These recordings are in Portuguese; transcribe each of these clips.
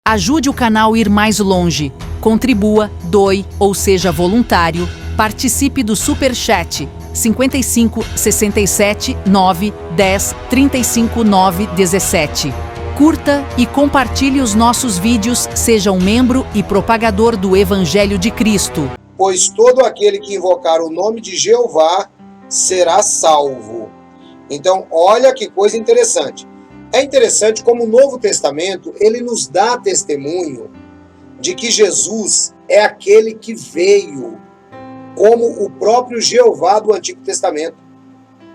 Ajude o canal a ir mais longe. Contribua, doe ou seja voluntário. Participe do Superchat 55 67 9 10 35 9 17. Curta e compartilhe os nossos vídeos, seja um membro e propagador do Evangelho de Cristo. Pois todo aquele que invocar o nome de Jeová será salvo. Então, olha que coisa interessante. É interessante como o Novo Testamento, ele nos dá testemunho de que Jesus é aquele que veio como o próprio Jeová do Antigo Testamento.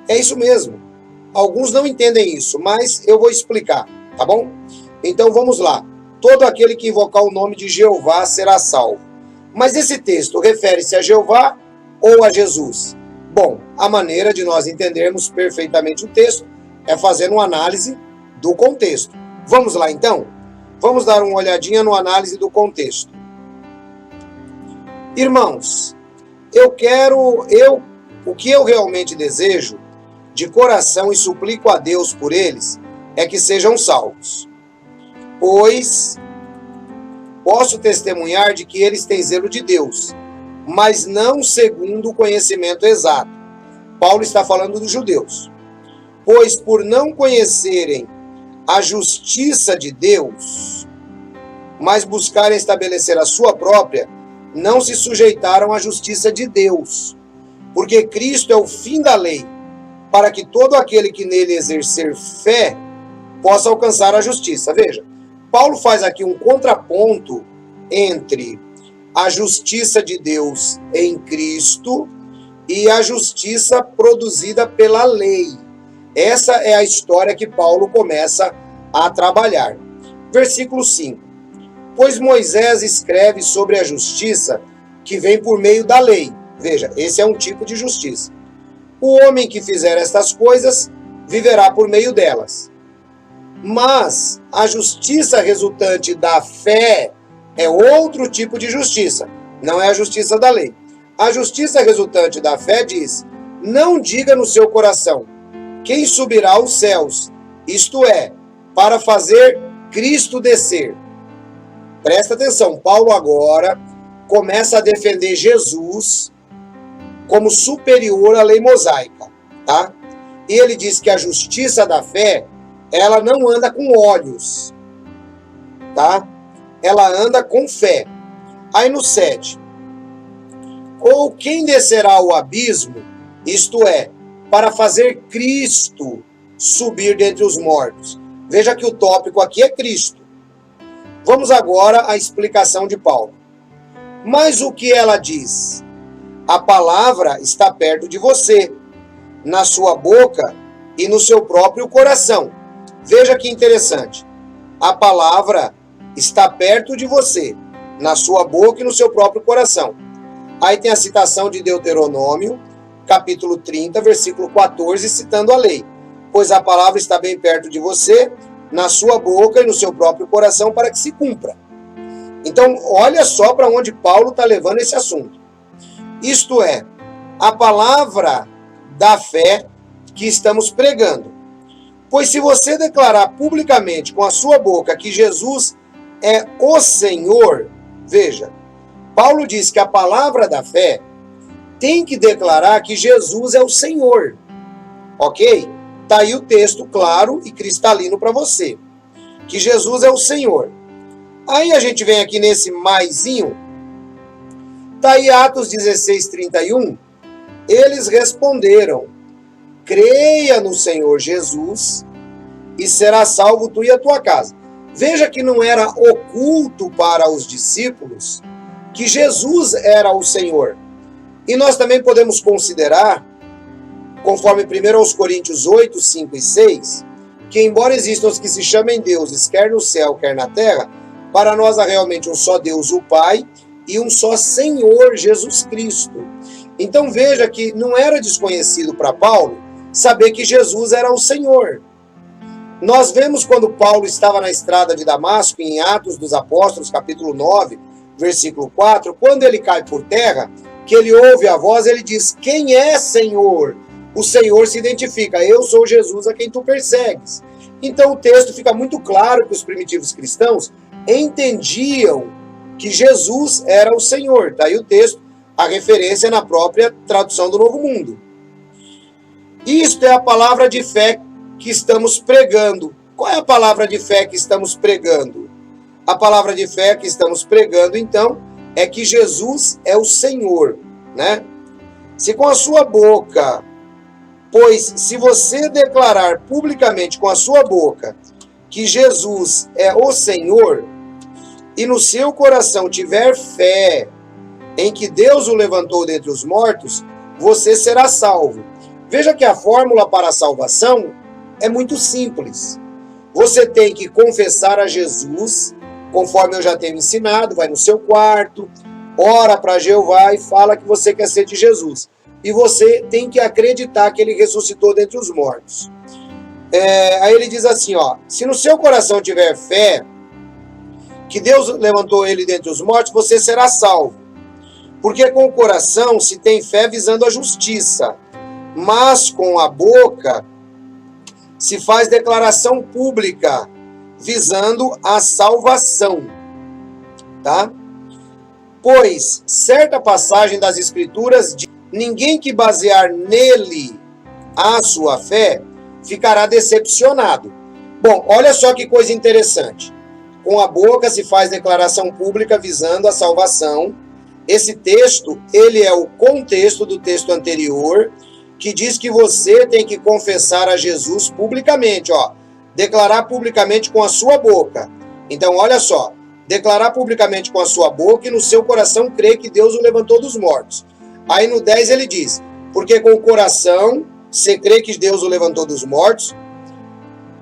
É isso mesmo. Alguns não entendem isso, mas eu vou explicar, tá bom? Então vamos lá. Todo aquele que invocar o nome de Jeová será salvo. Mas esse texto refere-se a Jeová ou a Jesus? Bom, a maneira de nós entendermos perfeitamente o texto é fazendo uma análise do contexto. Vamos lá então? Vamos dar uma olhadinha no análise do contexto. Irmãos, o que eu realmente desejo, de coração e suplico a Deus por eles, é que sejam salvos. Pois posso testemunhar de que eles têm zelo de Deus, mas não segundo o conhecimento exato. Paulo está falando dos judeus. Pois por não conhecerem a justiça de Deus, mas buscarem estabelecer a sua própria, não se sujeitaram à justiça de Deus, porque Cristo é o fim da lei, para que todo aquele que nele exercer fé possa alcançar a justiça. Veja, Paulo faz aqui um contraponto entre a justiça de Deus em Cristo e a justiça produzida pela lei. Essa é a história que Paulo começa a trabalhar. Versículo 5. Pois Moisés escreve sobre a justiça que vem por meio da lei. Veja, esse é um tipo de justiça. O homem que fizer estas coisas viverá por meio delas. Mas a justiça resultante da fé é outro tipo de justiça. Não é a justiça da lei. A justiça resultante da fé diz: não diga no seu coração, quem subirá aos céus? Isto é, para fazer Cristo descer. Presta atenção, Paulo agora começa a defender Jesus como superior à lei mosaica, tá? E ele diz que a justiça da fé, ela não anda com olhos, tá? Ela anda com fé. Aí no 7. Ou quem descerá ao abismo, isto é, para fazer Cristo subir dentre os mortos. Veja que o tópico aqui é Cristo. Vamos agora à explicação de Paulo. Mas o que ela diz? A palavra está perto de você, na sua boca e no seu próprio coração. Veja que interessante. A palavra está perto de você, na sua boca e no seu próprio coração. Aí tem a citação de Deuteronômio, capítulo 30, versículo 14, citando a lei. Pois a palavra está bem perto de você, na sua boca e no seu próprio coração, para que se cumpra. Então, olha só para onde Paulo está levando esse assunto. Isto é, a palavra da fé que estamos pregando. Pois se você declarar publicamente com a sua boca que Jesus é o Senhor, veja, Paulo diz que a palavra da fé tem que declarar que Jesus é o Senhor. Ok? Está aí o texto claro e cristalino para você. Que Jesus é o Senhor. Aí a gente vem aqui nesse maisinho. Está aí Atos 16, 31. Eles responderam: creia no Senhor Jesus e será salvo tu e a tua casa. Veja que não era oculto para os discípulos que Jesus era o Senhor. E nós também podemos considerar, conforme 1 Coríntios 8, 5 e 6, que embora existam os que se chamem deuses, quer no céu, quer na terra, para nós há realmente um só Deus, o Pai, e um só Senhor, Jesus Cristo. Então veja que não era desconhecido para Paulo saber que Jesus era o Senhor. Nós vemos quando Paulo estava na estrada de Damasco, em Atos dos Apóstolos, capítulo 9, versículo 4, quando ele cai por terra, que ele ouve a voz, ele diz: quem é Senhor? O Senhor se identifica: eu sou Jesus a quem tu persegues. Então o texto fica muito claro que os primitivos cristãos entendiam que Jesus era o Senhor. Está aí o texto, a referência na própria tradução do Novo Mundo. Isto é a palavra de fé que estamos pregando. Qual é a palavra de fé que estamos pregando? A palavra de fé que estamos pregando, então, é que Jesus é o Senhor, né? Se com a sua boca, pois se você declarar publicamente com a sua boca que Jesus é o Senhor, e no seu coração tiver fé em que Deus o levantou dentre os mortos, você será salvo. Veja que a fórmula para a salvação é muito simples. Você tem que confessar a Jesus, conforme eu já tenho ensinado, vai no seu quarto, ora para Jeová e fala que você quer ser de Jesus. E você tem que acreditar que ele ressuscitou dentre os mortos. Aí ele diz assim, ó, se no seu coração tiver fé, que Deus levantou ele dentre os mortos, você será salvo. Porque com o coração se tem fé visando a justiça, mas com a boca se faz declaração pública visando a salvação, tá? Pois certa passagem das Escrituras diz: ninguém que basear nele a sua fé ficará decepcionado. Bom, olha só que coisa interessante. Com a boca se faz declaração pública visando a salvação. Esse texto, ele é o contexto do texto anterior, que diz que você tem que confessar a Jesus publicamente, ó. Declarar publicamente com a sua boca. Então, olha só. Declarar publicamente com a sua boca e no seu coração crer que Deus o levantou dos mortos. Aí no 10 ele diz, porque com o coração você crê que Deus o levantou dos mortos,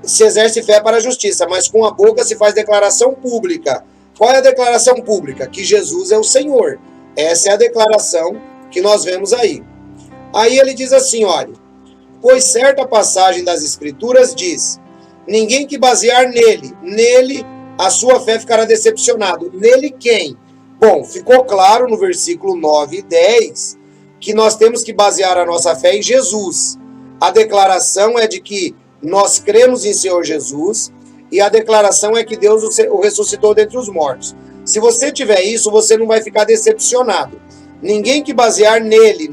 se exerce fé para a justiça, mas com a boca se faz declaração pública. Qual é a declaração pública? Que Jesus é o Senhor. Essa é a declaração que nós vemos aí. Aí ele diz assim, olha, pois certa passagem das Escrituras diz, ninguém que basear nele a sua fé ficará decepcionado. Nele quem? Bom, ficou claro no versículo 9 e 10 que nós temos que basear a nossa fé em Jesus. A declaração é de que nós cremos em Senhor Jesus e a declaração é que Deus o ressuscitou dentre os mortos. Se você tiver isso, você não vai ficar decepcionado. Ninguém que basear nele,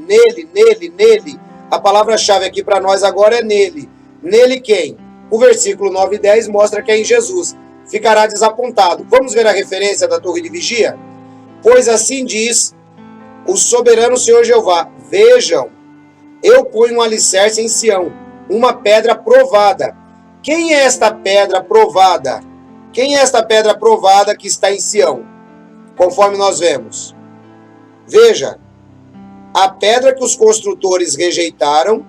a palavra-chave aqui para nós agora é nele. Nele quem? O versículo 9 e 10 mostra que é em Jesus. Ficará desapontado. Vamos ver a referência da torre de vigia? Pois assim diz o soberano Senhor Jeová, vejam, eu ponho um alicerce em Sião, uma pedra provada. Quem é esta pedra provada? Quem é esta pedra provada que está em Sião? Conforme nós vemos. Veja, a pedra que os construtores rejeitaram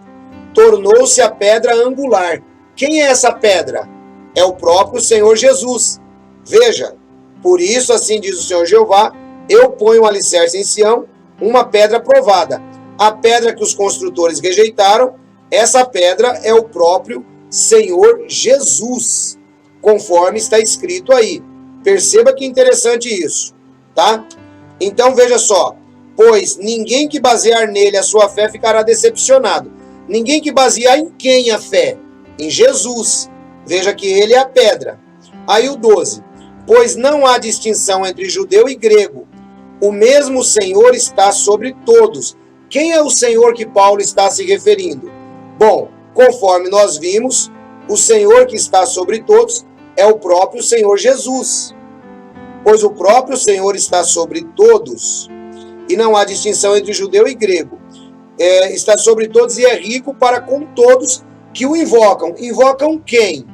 tornou-se a pedra angular. Quem é essa pedra? É o próprio Senhor Jesus. Veja, por isso assim diz o Senhor Jeová, eu ponho um alicerce em Sião, uma pedra provada. A pedra que os construtores rejeitaram, essa pedra é o próprio Senhor Jesus, conforme está escrito aí. Perceba que interessante isso, tá? Então veja só, pois ninguém que basear nele a sua fé ficará decepcionado. Ninguém que basear em quem a fé? Em Jesus. Veja que ele é a pedra. Aí o 12. Pois não há distinção entre judeu e grego. O mesmo Senhor está sobre todos. Quem é o Senhor que Paulo está se referindo? Bom, conforme nós vimos, o Senhor que está sobre todos é o próprio Senhor Jesus. Pois o próprio Senhor está sobre todos, e não há distinção entre judeu e grego. Está sobre todos e é rico para com todos que o invocam. Invocam quem?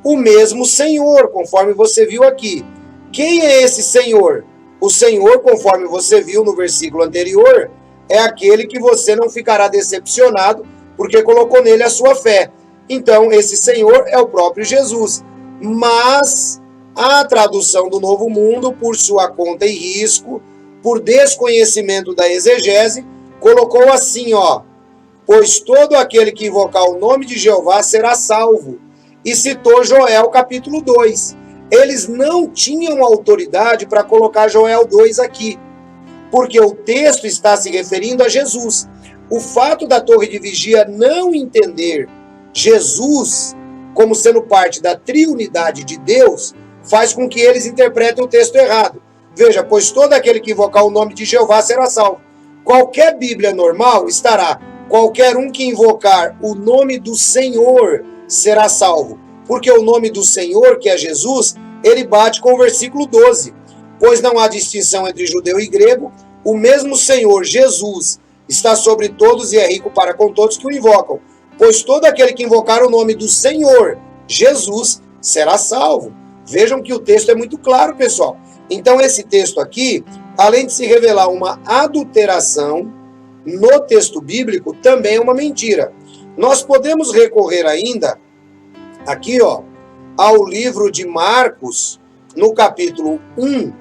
O mesmo Senhor, conforme você viu aqui. Quem é esse Senhor? O Senhor, conforme você viu no versículo anterior, é aquele que você não ficará decepcionado, porque colocou nele a sua fé. Então, esse Senhor é o próprio Jesus. Mas a tradução do Novo Mundo, por sua conta e risco, por desconhecimento da exegese, colocou assim, ó, pois todo aquele que invocar o nome de Jeová será salvo. E citou Joel capítulo 2. Eles não tinham autoridade para colocar Joel 2 aqui, porque o texto está se referindo a Jesus. O fato da torre de vigia não entender Jesus como sendo parte da triunidade de Deus faz com que eles interpretem o texto errado. Veja, pois todo aquele que invocar o nome de Jeová será salvo. Qualquer Bíblia normal estará: qualquer um que invocar o nome do Senhor será salvo. Porque o nome do Senhor, que é Jesus, ele bate com o versículo 12. Pois não há distinção entre judeu e grego, o mesmo Senhor, Jesus, está sobre todos e é rico para com todos que o invocam. Pois todo aquele que invocar o nome do Senhor, Jesus, será salvo. Vejam que o texto é muito claro, pessoal. Então esse texto aqui, além de se revelar uma adulteração no texto bíblico, também é uma mentira. Nós podemos recorrer ainda, aqui ao livro de Marcos, no capítulo 1,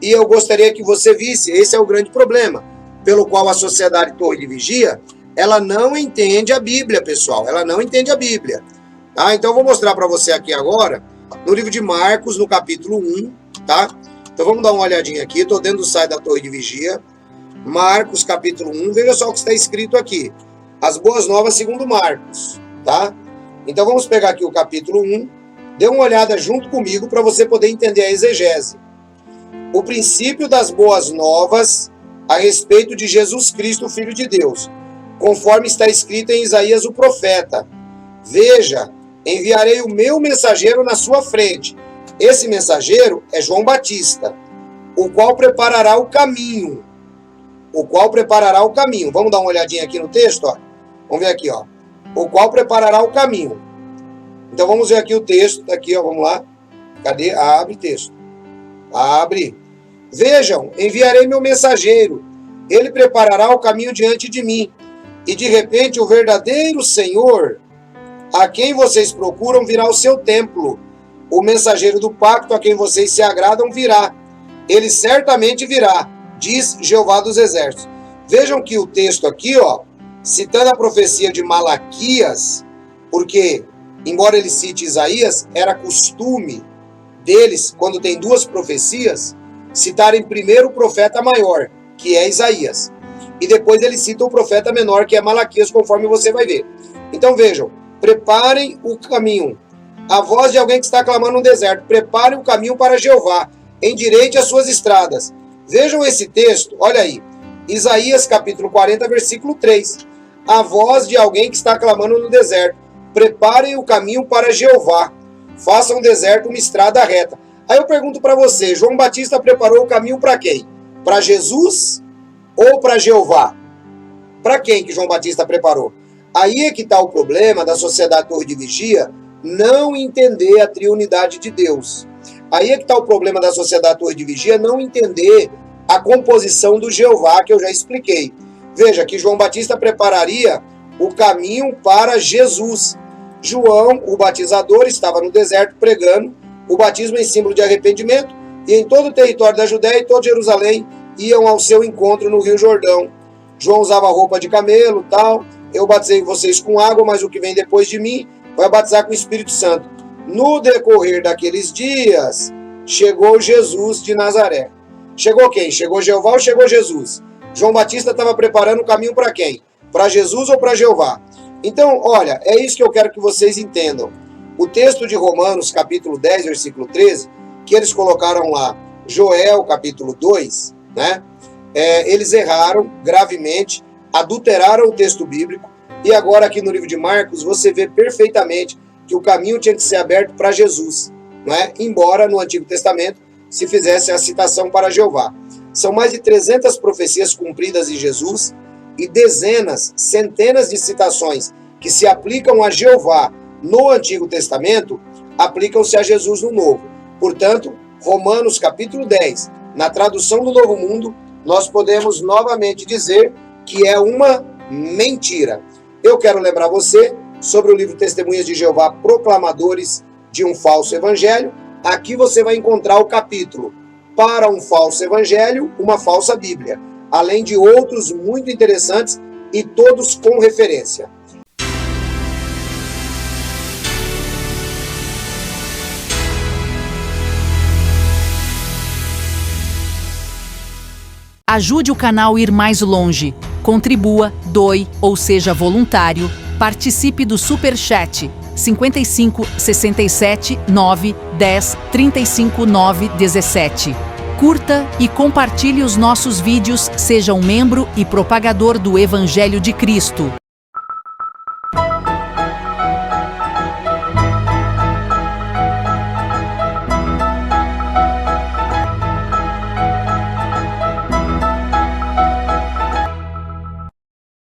e eu gostaria que você visse, esse é o grande problema, pelo qual a Sociedade Torre de Vigia, ela não entende a Bíblia, pessoal, ela não entende a Bíblia. Tá? Então eu vou mostrar para você aqui agora, no livro de Marcos, no capítulo 1, tá? Então vamos dar uma olhadinha aqui, estou dentro do site da Torre de Vigia, Marcos, capítulo 1, veja só o que está escrito aqui, as boas novas segundo Marcos, tá? Então vamos pegar aqui o capítulo 1, dê uma olhada junto comigo para você poder entender a exegese. O princípio das boas novas a respeito de Jesus Cristo, Filho de Deus, conforme está escrito em Isaías o profeta. Veja, enviarei o meu mensageiro na sua frente. Esse mensageiro é João Batista, o qual preparará o caminho. O qual preparará o caminho. Vamos dar uma olhadinha aqui no texto, ó. Vamos ver aqui, ó. O qual preparará o caminho. Então vamos ver aqui o texto, tá aqui, ó, vamos lá. Cadê? Abre texto. Abre. Vejam, enviarei meu mensageiro. Ele preparará o caminho diante de mim. E de repente o verdadeiro Senhor, a quem vocês procuram, virá ao seu templo. O mensageiro do pacto, a quem vocês se agradam, virá. Ele certamente virá, diz Jeová dos Exércitos. Vejam que o texto aqui, ó, citando a profecia de Malaquias, porque, embora ele cite Isaías, era costume deles, quando tem duas profecias, citarem primeiro o profeta maior, que é Isaías. E depois ele cita o profeta menor, que é Malaquias, conforme você vai ver. Então vejam, preparem o caminho. A voz de alguém que está clamando no deserto. Preparem o caminho para Jeová. Endireite as suas estradas. Vejam esse texto, olha aí. Isaías capítulo 40, versículo 3. A voz de alguém que está clamando no deserto. Preparem o caminho para Jeová. Façam o deserto uma estrada reta. Aí eu pergunto para você, João Batista preparou o caminho para quem? Para Jesus ou para Jeová? Para quem que João Batista preparou? Aí é que está o problema da Sociedade Torre de Vigia não entender a triunidade de Deus. Aí é que está o problema da Sociedade Torre de Vigia não entender a composição do Jeová, que eu já expliquei. Veja que João Batista prepararia o caminho para Jesus. João, o batizador, estava no deserto pregando o batismo em símbolo de arrependimento, e em todo o território da Judéia e todo Jerusalém iam ao seu encontro no Rio Jordão. João usava roupa de camelo, tal. Eu batizei vocês com água, mas o que vem depois de mim vai batizar com o Espírito Santo. No decorrer daqueles dias, chegou Jesus de Nazaré. Chegou quem? Chegou Jeová ou chegou Jesus? João Batista estava preparando o caminho para quem? Para Jesus ou para Jeová? Então, olha, é isso que eu quero que vocês entendam. O texto de Romanos, capítulo 10, versículo 13, que eles colocaram lá, Joel, capítulo 2, né? Eles erraram gravemente, adulteraram o texto bíblico, e agora aqui no livro de Marcos, você vê perfeitamente que o caminho tinha que ser aberto para Jesus, né? Embora no Antigo Testamento se fizesse a citação para Jeová. São mais de 300 profecias cumpridas em Jesus, e dezenas, centenas de citações que se aplicam a Jeová no Antigo Testamento, aplicam-se a Jesus no Novo. Portanto, Romanos capítulo 10, na tradução do Novo Mundo, nós podemos novamente dizer que é uma mentira. Eu quero lembrar você sobre o livro Testemunhas de Jeová, Proclamadores de um Falso Evangelho. Aqui você vai encontrar o capítulo Para um Falso Evangelho, uma Falsa Bíblia, além de outros muito interessantes e todos com referência. Ajude o canal a ir mais longe. Contribua, doe ou seja voluntário Participe do Superchat 55 67 9 10 35 9 17. Curta e compartilhe os nossos vídeos, seja um membro e propagador do Evangelho de Cristo.